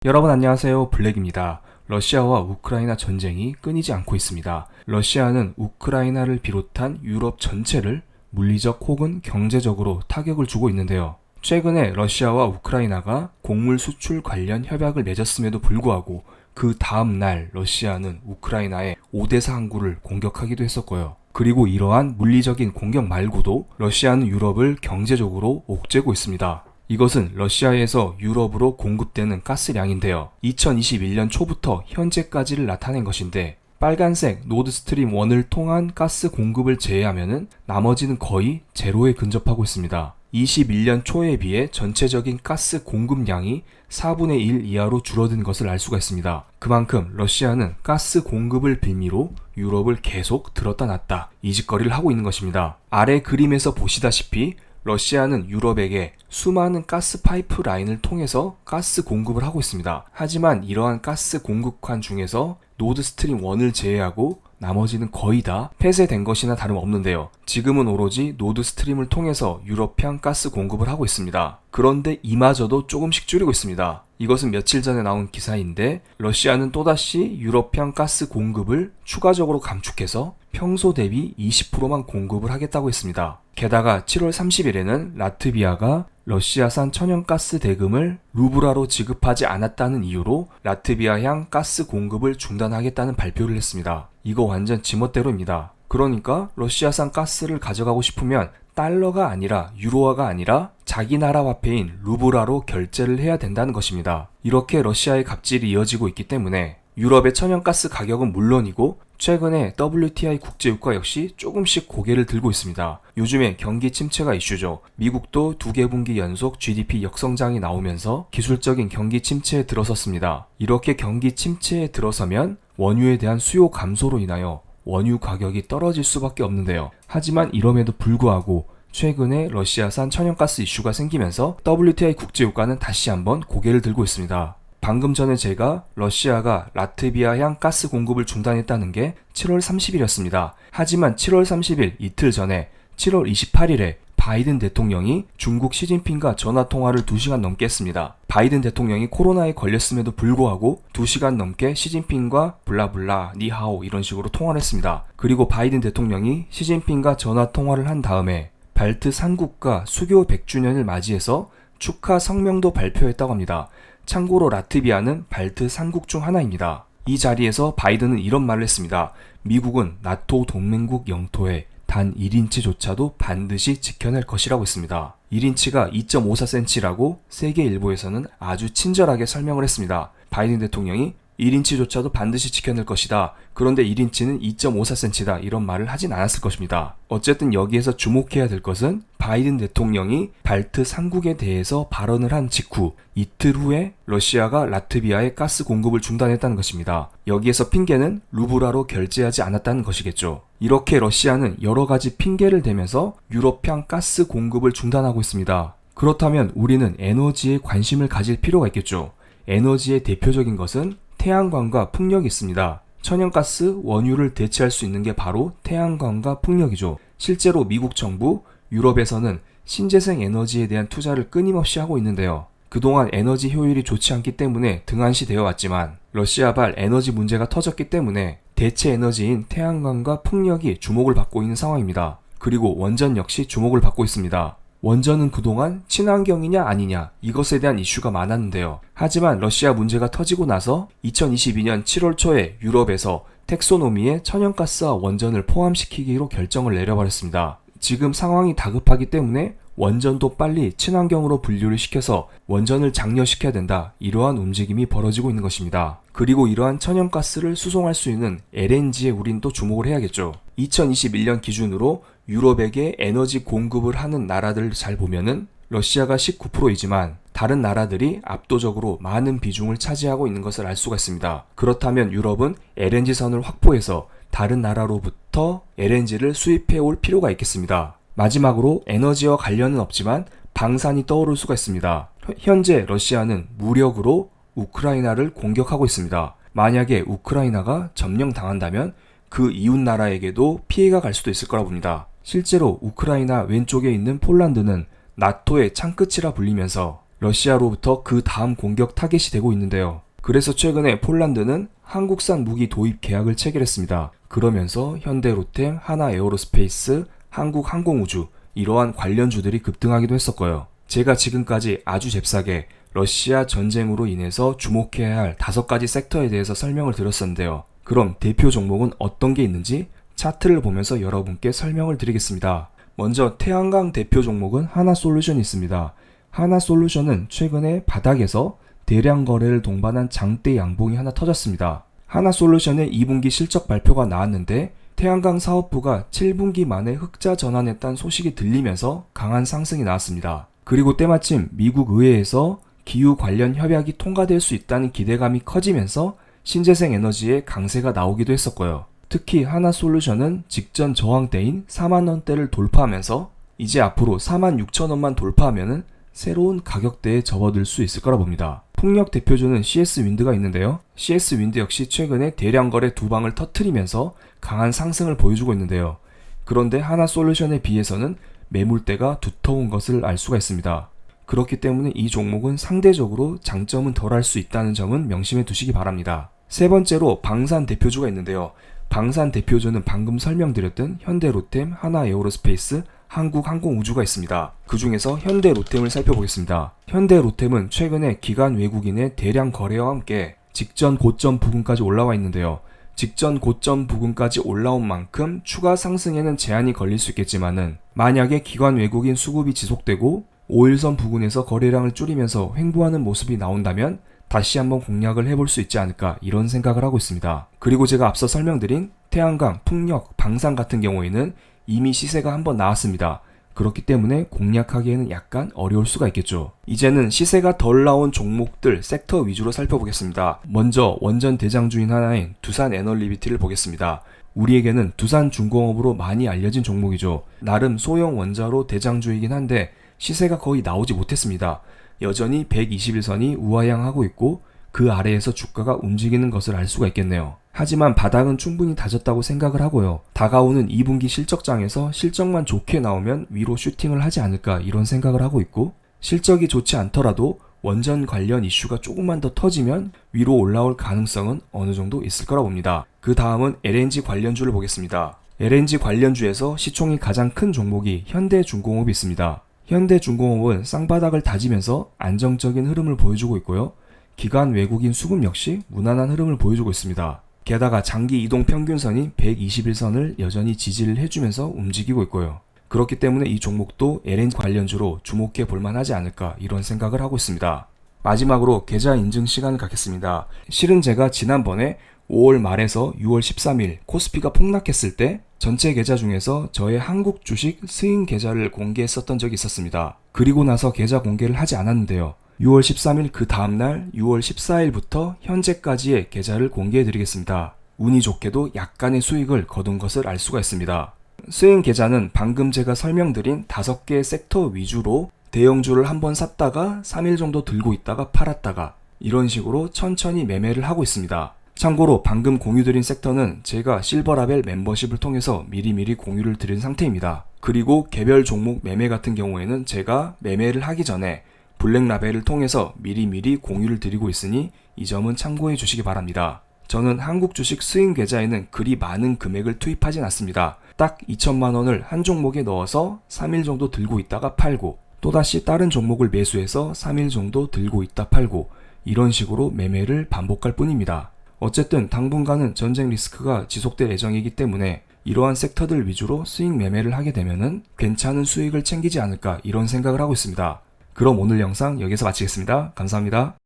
여러분 안녕하세요. 블랙입니다. 러시아와 우크라이나 전쟁이 끊이지 않고 있습니다. 러시아는 우크라이나를 비롯한 유럽 전체를 물리적 혹은 경제적으로 타격을 주고 있는데요. 최근에 러시아와 우크라이나가 곡물 수출 관련 협약을 맺었음에도 불구하고 그 다음 날 러시아는 우크라이나의 오데사 항구를 공격하기도 했었고요. 그리고 이러한 물리적인 공격 말고도 러시아는 유럽을 경제적으로 옥죄고 있습니다. 이것은 러시아에서 유럽으로 공급되는 가스량인데요. 2021년 초부터 현재까지를 나타낸 것인데 빨간색 노드스트림 1을 통한 가스 공급을 제외하면 나머지는 거의 제로에 근접하고 있습니다. 21년 초에 비해 전체적인 가스 공급량이 4분의 1 이하로 줄어든 것을 알 수가 있습니다. 그만큼 러시아는 가스 공급을 빌미로 유럽을 계속 들었다 놨다 이 짓거리를 하고 있는 것입니다. 아래 그림에서 보시다시피 러시아는 유럽에게 수많은 가스 파이프 라인을 통해서 가스 공급을 하고 있습니다. 하지만 이러한 가스 공급관 중에서 노드스트림 1을 제외하고 나머지는 거의 다 폐쇄된 것이나 다름없는데요. 지금은 오로지 노드스트림을 통해서 유럽향 가스 공급을 하고 있습니다. 그런데 이마저도 조금씩 줄이고 있습니다. 이것은 며칠 전에 나온 기사인데 러시아는 또다시 유럽향 가스 공급을 추가적으로 감축해서 평소 대비 20%만 공급을 하겠다고 했습니다. 게다가 7월 30일에는 라트비아가 러시아산 천연가스 대금을 루브라로 지급하지 않았다는 이유로 라트비아향 가스 공급을 중단하겠다는 발표를 했습니다. 이거 완전 지멋대로입니다. 그러니까 러시아산 가스를 가져가고 싶으면 달러가 아니라 유로화가 아니라 자기 나라 화폐인 루브라로 결제를 해야 된다는 것입니다. 이렇게 러시아의 갑질이 이어지고 있기 때문에 유럽의 천연가스 가격은 물론이고 최근에 WTI 국제유가 역시 조금씩 고개를 들고 있습니다. 요즘에 경기 침체가 이슈죠. 미국도 2개분기 연속 GDP 역성장이 나오면서 기술적인 경기 침체에 들어섰습니다. 이렇게 경기 침체에 들어서면 원유에 대한 수요 감소로 인하여 원유 가격이 떨어질 수밖에 없는데요. 하지만 이럼에도 불구하고 최근에 러시아산 천연가스 이슈가 생기면서 WTI 국제유가는 다시 한번 고개를 들고 있습니다. 방금 전에 제가 러시아가 라트비아향 가스 공급을 중단했다는 게 7월 30일이었습니다. 하지만 7월 30일 이틀 전에 7월 28일에 바이든 대통령이 중국 시진핑과 전화통화를 2시간 넘게 했습니다. 바이든 대통령이 코로나에 걸렸음에도 불구하고 2시간 넘게 시진핑과 블라블라 니하오 이런 식으로 통화를 했습니다. 그리고 바이든 대통령이 시진핑과 전화통화를 한 다음에 발트 3국가 수교 100주년을 맞이해서 축하 성명도 발표했다고 합니다. 참고로 라트비아는 발트 3국 중 하나입니다. 이 자리에서 바이든은 이런 말을 했습니다. 미국은 나토 동맹국 영토에 단 1인치조차도 반드시 지켜낼 것이라고 했습니다. 1인치가 2.54cm라고 세계일보에서는 아주 친절하게 설명을 했습니다. 바이든 대통령이 1인치조차도 반드시 지켜낼 것이다. 그런데 1인치는 2.54cm다. 이런 말을 하진 않았을 것입니다. 어쨌든 여기에서 주목해야 될 것은 바이든 대통령이 발트 3국에 대해서 발언을 한 직후 이틀 후에 러시아가 라트비아의 가스 공급을 중단했다는 것입니다. 여기에서 핑계는 루브라로 결제하지 않았다는 것이겠죠. 이렇게 러시아는 여러 가지 핑계를 대면서 유럽향 가스 공급을 중단하고 있습니다. 그렇다면 우리는 에너지에 관심을 가질 필요가 있겠죠. 에너지의 대표적인 것은 태양광과 풍력이 있습니다. 천연가스, 원유를 대체할 수 있는 게 바로 태양광과 풍력이죠. 실제로 미국 정부, 유럽에서는 신재생 에너지에 대한 투자를 끊임없이 하고 있는데요. 그동안 에너지 효율이 좋지 않기 때문에 등한시되어 왔지만 러시아발 에너지 문제가 터졌기 때문에 대체 에너지인 태양광과 풍력이 주목을 받고 있는 상황입니다. 그리고 원전 역시 주목을 받고 있습니다. 원전은 그동안 친환경이냐 아니냐 이것에 대한 이슈가 많았는데요. 하지만 러시아 문제가 터지고 나서 2022년 7월 초에 유럽에서 텍소노미에 천연가스와 원전을 포함시키기로 결정을 내려버렸습니다. 지금 상황이 다급하기 때문에 원전도 빨리 친환경으로 분류를 시켜서 원전을 장려시켜야 된다. 이러한 움직임이 벌어지고 있는 것입니다. 그리고 이러한 천연가스를 수송할 수 있는 LNG에 우린 또 주목을 해야겠죠. 2021년 기준으로 유럽에게 에너지 공급을 하는 나라들을 잘 보면은 러시아가 19%이지만 다른 나라들이 압도적으로 많은 비중을 차지하고 있는 것을 알 수가 있습니다. 그렇다면 유럽은 LNG선을 확보해서 다른 나라로부터 LNG를 수입해 올 필요가 있겠습니다. 마지막으로 에너지와 관련은 없지만 방산이 떠오를 수가 있습니다. 현재 러시아는 무력으로 우크라이나를 공격하고 있습니다. 만약에 우크라이나가 점령당한다면 그 이웃 나라에게도 피해가 갈 수도 있을 거라 봅니다. 실제로 우크라이나 왼쪽에 있는 폴란드는 나토의 창끝이라 불리면서 러시아로부터 그 다음 공격 타겟이 되고 있는데요. 그래서 최근에 폴란드는 한국산 무기 도입 계약을 체결했습니다. 그러면서 현대로템, 하나에어로스페이스, 한국항공우주 이러한 관련주들이 급등하기도 했었고요. 제가 지금까지 아주 잽싸게 러시아 전쟁으로 인해서 주목해야 할 5가지 섹터에 대해서 설명을 드렸었는데요. 그럼 대표 종목은 어떤 게 있는지 차트를 보면서 여러분께 설명을 드리겠습니다. 먼저 태양광 대표 종목은 하나솔루션이 있습니다. 하나솔루션은 최근에 바닥에서 대량 거래를 동반한 장대 양봉이 하나 터졌습니다. 하나솔루션의 2분기 실적 발표가 나왔는데 태양광 사업부가 7분기 만에 흑자 전환했다는 소식이 들리면서 강한 상승이 나왔습니다. 그리고 때마침 미국 의회에서 기후 관련 협약이 통과될 수 있다는 기대감이 커지면서 신재생 에너지의 강세가 나오기도 했었고요. 특히 하나솔루션은 직전 저항대인 4만원대를 돌파하면서 이제 앞으로 46,000원만 돌파하면은 새로운 가격대에 접어들 수 있을 거라 봅니다. 풍력 대표주는 CS윈드가 있는데요. CS윈드 역시 최근에 대량 거래 2방을 터뜨리면서 강한 상승을 보여주고 있는데요. 그런데 하나솔루션에 비해서는 매물대가 두터운 것을 알 수가 있습니다. 그렇기 때문에 이 종목은 상대적으로 장점은 덜할 수 있다는 점은 명심해 두시기 바랍니다. 세 번째로 방산 대표주가 있는데요. 방산 대표주는 방금 설명드렸던 현대로템, 하나에어로스페이스, 한국항공우주가 있습니다. 그 중에서 현대로템을 살펴보겠습니다. 현대로템은 최근에 기관 외국인의 대량 거래와 함께 직전 고점 부근까지 올라와 있는데요. 직전 고점 부근까지 올라온 만큼 추가 상승에는 제한이 걸릴 수 있겠지만은 만약에 기관 외국인 수급이 지속되고 5일선 부근에서 거래량을 줄이면서 횡보하는 모습이 나온다면 다시 한번 공략을 해볼 수 있지 않을까 이런 생각을 하고 있습니다. 그리고 제가 앞서 설명드린 태양광, 풍력, 방산 같은 경우에는 이미 시세가 한번 나왔습니다. 그렇기 때문에 공략하기에는 약간 어려울 수가 있겠죠. 이제는 시세가 덜 나온 종목들 섹터 위주로 살펴보겠습니다. 먼저 원전 대장주인 하나인 두산에너리비티를 보겠습니다. 우리에게는 두산중공업으로 많이 알려진 종목이죠. 나름 소형 원자로 대장주이긴 한데 시세가 거의 나오지 못했습니다. 여전히 121선이 우하향하고 있고 그 아래에서 주가가 움직이는 것을 알 수가 있겠네요. 하지만 바닥은 충분히 다졌다고 생각을 하고요. 다가오는 2분기 실적장에서 실적만 좋게 나오면 위로 슈팅을 하지 않을까 이런 생각을 하고 있고, 실적이 좋지 않더라도 원전 관련 이슈가 조금만 더 터지면 위로 올라올 가능성은 어느 정도 있을 거라 봅니다. 그 다음은 LNG 관련주를 보겠습니다. LNG 관련주에서 시총이 가장 큰 종목이 현대중공업이 있습니다. 현대중공업은 쌍바닥을 다지면서 안정적인 흐름을 보여주고 있고요. 기관 외국인 수급 역시 무난한 흐름을 보여주고 있습니다. 게다가 장기 이동 평균선이 121선을 여전히 지지를 해주면서 움직이고 있고요. 그렇기 때문에 이 종목도 LNG 관련주로 주목해 볼만 하지 않을까 이런 생각을 하고 있습니다. 마지막으로 계좌 인증 시간을 갖겠습니다. 실은 제가 지난번에 5월 말에서 6월 13일 코스피가 폭락했을 때 전체 계좌 중에서 저의 한국 주식 스윙 계좌를 공개했었던 적이 있었습니다. 그리고 나서 계좌 공개를 하지 않았는데요. 6월 13일 그 다음날 6월 14일부터 현재까지의 계좌를 공개해 드리겠습니다. 운이 좋게도 약간의 수익을 거둔 것을 알 수가 있습니다. 스윙 계좌는 방금 제가 설명드린 5개의 섹터 위주로 대형주를 한번 샀다가 3일 정도 들고 있다가 팔았다가 이런 식으로 천천히 매매를 하고 있습니다. 참고로 방금 공유드린 섹터는 제가 실버라벨 멤버십을 통해서 미리미리 공유를 드린 상태입니다. 그리고 개별 종목 매매 같은 경우에는 제가 매매를 하기 전에 블랙라벨을 통해서 미리미리 공유를 드리고 있으니 이 점은 참고해 주시기 바랍니다. 저는 한국 주식 스윙 계좌에는 그리 많은 금액을 투입하진 않습니다. 딱 2천만 원을 한 종목에 넣어서 3일 정도 들고 있다가 팔고 또다시 다른 종목을 매수해서 3일 정도 들고 있다 팔고 이런 식으로 매매를 반복할 뿐입니다. 어쨌든 당분간은 전쟁 리스크가 지속될 예정이기 때문에 이러한 섹터들 위주로 스윙 매매를 하게 되면은 괜찮은 수익을 챙기지 않을까 이런 생각을 하고 있습니다. 그럼 오늘 영상 여기서 마치겠습니다. 감사합니다.